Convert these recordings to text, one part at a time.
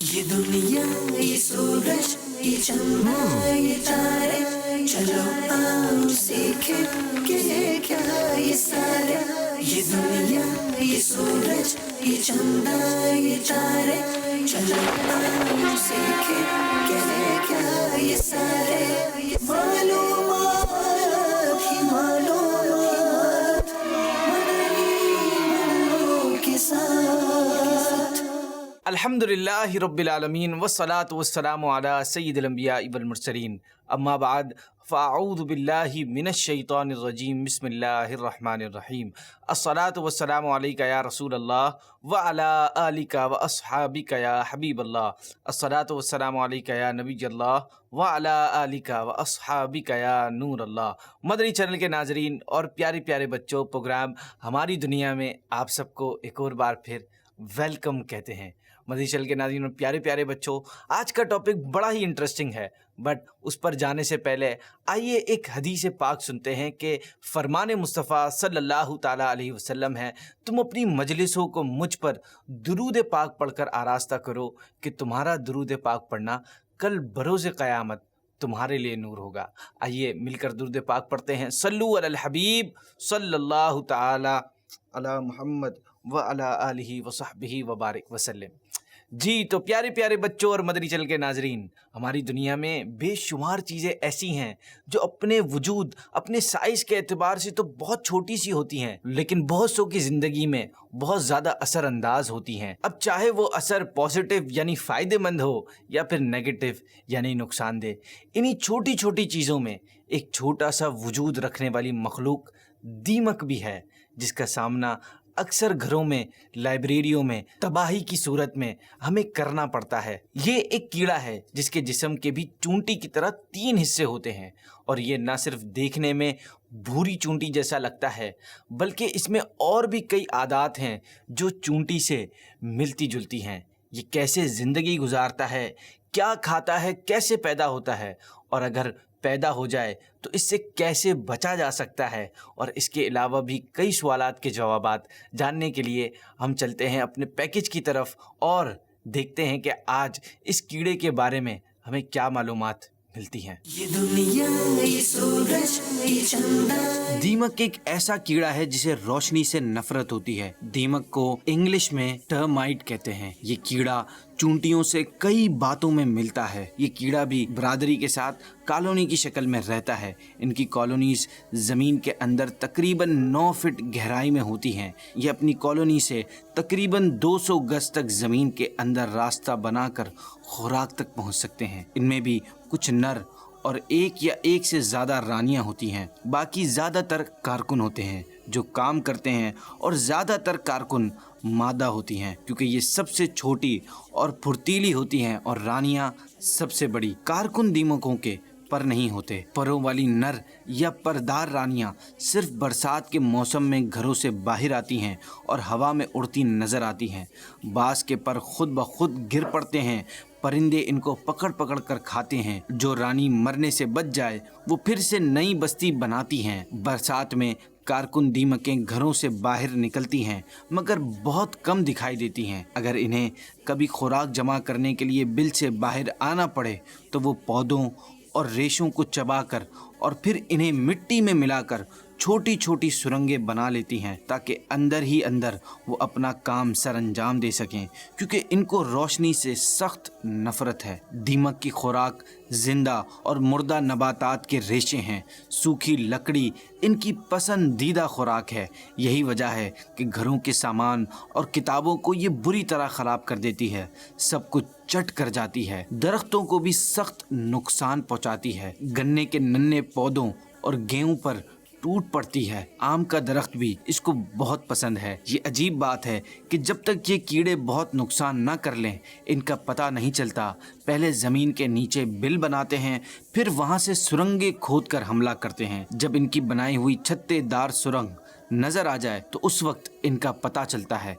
یہ دنیا یہ سورج یہ چندہ یہ تارے، چلو آؤ سیکھیں کہ یہ کیا یہ سارے. یہ دنیا یہ سورج یہ چندہ یہ تارے، چلو آؤ سیکھیں کہ یہ کیا یہ سارے. معلومات ہی معلومات مدنی کے ساتھ. الحمدللہ رب العالمین والصلاة والسلام علی سید الانبیاء والمرسلین، اما بعد فاعوذ باللہ من الشیطان الرجیم، بسم اللہ الرحمن الرحیم. الصلاة والسلام علیک یا رسول اللہ وعلی آلک واصحابک یا حبیب اللہ. الصلاة والسلام علیک یا نبی اللہ وعلی آلک واصحابک یا نور اللہ. مدنی چینل کے ناظرین اور پیارے پیارے بچوں، پروگرام ہماری دنیا میں آپ سب کو ایک اور بار پھر ویلکم کہتے ہیں. مدنی چینل کے ناظرین اور پیارے پیارے بچوں، آج کا ٹاپک بڑا ہی انٹرسٹنگ ہے، بٹ اس پر جانے سے پہلے آئیے ایک حدیث پاک سنتے ہیں کہ فرمان مصطفیٰ صلی اللہ تعالیٰ علیہ وسلم ہے، تم اپنی مجلسوں کو مجھ پر درود پاک پڑھ کر آراستہ کرو کہ تمہارا درود پاک پڑھنا کل بروز قیامت تمہارے لیے نور ہوگا. آئیے مل کر درود پاک پڑھتے ہیں. صلو علی الحبیب صلی اللہ تعالیٰ علی محمد وعلی آلہ وصحبہ وبارک وسلم. جی تو پیارے پیارے بچوں اور مدنی چینل کے ناظرین، ہماری دنیا میں بے شمار چیزیں ایسی ہیں جو اپنے وجود، اپنے سائز کے اعتبار سے تو بہت چھوٹی سی ہوتی ہیں، لیکن بہت سو کی زندگی میں بہت زیادہ اثر انداز ہوتی ہیں. اب چاہے وہ اثر پازیٹیو یعنی فائدہ مند ہو یا پھر نیگیٹو یعنی نقصان دہ، انہی چھوٹی چھوٹی چیزوں میں ایک چھوٹا سا وجود رکھنے والی مخلوق دیمک بھی ہے، جس کا سامنا اکثر گھروں میں، لائبریریوں میں تباہی کی صورت میں ہمیں کرنا پڑتا ہے. یہ ایک کیڑا ہے جس کے جسم کے بھی چونٹی کی طرح 3 حصے ہوتے ہیں، اور یہ نہ صرف دیکھنے میں بھوری چونٹی جیسا لگتا ہے بلکہ اس میں اور بھی کئی عادات ہیں جو چونٹی سے ملتی جلتی ہیں. یہ کیسے زندگی گزارتا ہے، کیا کھاتا ہے، کیسے پیدا ہوتا ہے، اور اگر پیدا ہو جائے تو اس سے کیسے بچا جا سکتا ہے، اور اس کے علاوہ بھی کئی سوالات کے جوابات جاننے کے لیے ہم چلتے ہیں اپنے پیکج کی طرف اور دیکھتے ہیں کہ آج اس کیڑے کے بارے میں ہمیں کیا معلومات ملتی ہیں. یہ دنیا یہ سورج یہ چندہ. دیمک ایک ایسا کیڑا ہے جسے روشنی سے نفرت ہوتی ہے. دیمک کو انگلش میں ٹرمائٹ کہتے ہیں. یہ کیڑا چونٹیوں سے کئی باتوں میں ملتا ہے. یہ کیڑا بھی برادری کے ساتھ کالونی کی شکل میں رہتا ہے. ان کی کالونیز زمین کے اندر تقریباً 9 فٹ گہرائی میں ہوتی ہیں. یہ اپنی کالونی سے تقریباً 200 گز تک زمین کے اندر راستہ بنا کر خوراک تک پہنچ سکتے ہیں. ان میں بھی کچھ نر اور ایک یا ایک سے زیادہ رانیاں ہوتی ہیں. باقی زیادہ تر کارکن ہوتے ہیں جو کام کرتے ہیں، اور زیادہ تر کارکن مادہ ہوتی ہیں کیونکہ یہ سب سے چھوٹی اور پھرتیلی ہوتی ہیں، اور رانیاں سب سے بڑی. کارکن دیمکوں کے پر نہیں ہوتے. پروں والی نر یا پردار رانیاں صرف برسات کے موسم میں گھروں سے باہر آتی ہیں اور ہوا میں اڑتی نظر آتی ہیں. بعض کے پر خود بخود گر پڑتے ہیں. پرندے ان کو پکڑ پکڑ کر کھاتے ہیں. جو رانی مرنے سے بچ جائے وہ پھر سے نئی بستی بناتی ہیں. برسات میں کارکن دیمکیں گھروں سے باہر نکلتی ہیں مگر بہت کم دکھائی دیتی ہیں. اگر انہیں کبھی خوراک جمع کرنے کے لیے بل سے باہر آنا پڑے تو وہ پودوں اور ریشوں کو چبا کر اور پھر انہیں مٹی میں ملا کر چھوٹی چھوٹی سرنگیں بنا لیتی ہیں تاکہ اندر ہی اندر وہ اپنا کام سر انجام دے سکیں، کیونکہ ان کو روشنی سے سخت نفرت ہے. دیمک کی خوراک زندہ اور مردہ نباتات کے ریشے ہیں. سوکھی لکڑی ان کی پسندیدہ خوراک ہے. یہی وجہ ہے کہ گھروں کے سامان اور کتابوں کو یہ بری طرح خراب کر دیتی ہے. سب کچھ چٹ کر جاتی ہے. درختوں کو بھی سخت نقصان پہنچاتی ہے. گنے کے ننھے پودوں اور گیہوں پر ٹوٹ پڑتی ہے. آم کا درخت بھی اس کو بہت پسند ہے. یہ عجیب بات ہے کہ جب تک یہ کیڑے بہت نقصان نہ کر لیں ان کا پتہ نہیں چلتا. پہلے زمین کے نیچے بل بناتے ہیں، پھر وہاں سے سرنگیں کھود کر حملہ کرتے ہیں. جب ان کی بنائی ہوئی چھتے دار سرنگ نظر آ جائے تو اس وقت ان کا پتہ چلتا ہے.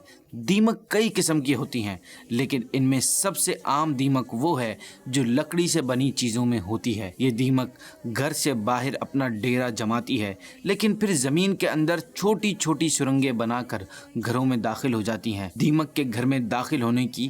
دیمک کئی قسم کی ہوتی ہیں لیکن ان میں سب سے عام دیمک وہ ہے جو لکڑی سے بنی چیزوں میں ہوتی ہے. یہ دیمک گھر سے باہر اپنا ڈیرا جماتی ہے لیکن پھر زمین کے اندر چھوٹی چھوٹی سرنگیں بنا کر گھروں میں داخل ہو جاتی ہیں. دیمک کے گھر میں داخل ہونے کی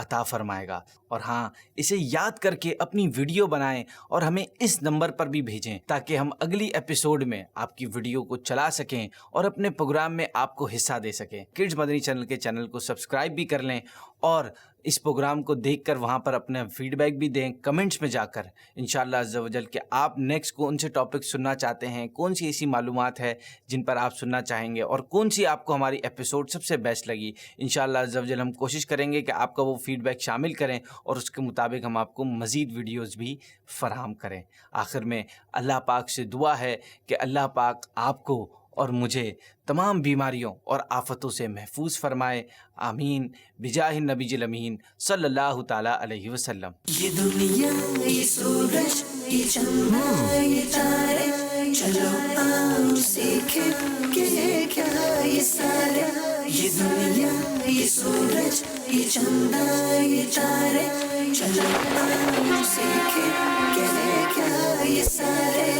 عطا فرمائے گا۔ اور ہاں، اسے یاد کر کے اپنی ویڈیو بنائیں اور ہمیں اس نمبر پر بھی بھیجیں تاکہ ہم اگلی ایپیسوڈ میں آپ کی ویڈیو کو چلا سکیں اور اپنے پروگرام میں آپ کو حصہ دے سکیں۔ کڈز مدنی چینل کے چینل کو سبسکرائب بھی کر لیں اور اس پروگرام کو دیکھ کر وہاں پر اپنا فیڈ بیک بھی دیں کمنٹس میں جا کر، انشاءاللہ عز و جل، کہ آپ نیکسٹ کون سے ٹاپک سننا چاہتے ہیں، کون سی ایسی معلومات ہے جن پر آپ سننا چاہیں گے، اور کون سی آپ کو ہماری ایپیسوڈ سب سے بیسٹ لگی۔ انشاءاللہ عز و جل ہم کوشش کریں گے کہ آپ کا وہ فیڈ بیک شامل کریں اور اس کے مطابق ہم آپ کو مزید ویڈیوز بھی فراہم کریں۔ آخر میں اللہ پاک سے دعا ہے کہ اللہ پاک آپ کو اور مجھے تمام بیماریوں اور آفتوں سے محفوظ فرمائے، آمین، بجاہ النبی الامین صلی اللہ تعالیٰ علیہ وسلم۔ یہ دنیا، یہ سورج، یہ چندہ، یہ تارے، چلو آؤ سیکھیں کہ یہ کیا یہ سارے۔ یہ دنیا، یہ سورج، یہ چندہ، یہ تارے، چلو آؤ سیکھیں کہ یہ کیا یہ سارے۔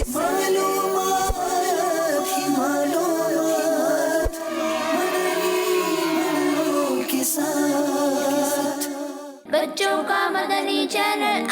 معلومات ہی معلومات، مدنی کے ساتھ۔ بچوں کا مدنی چینل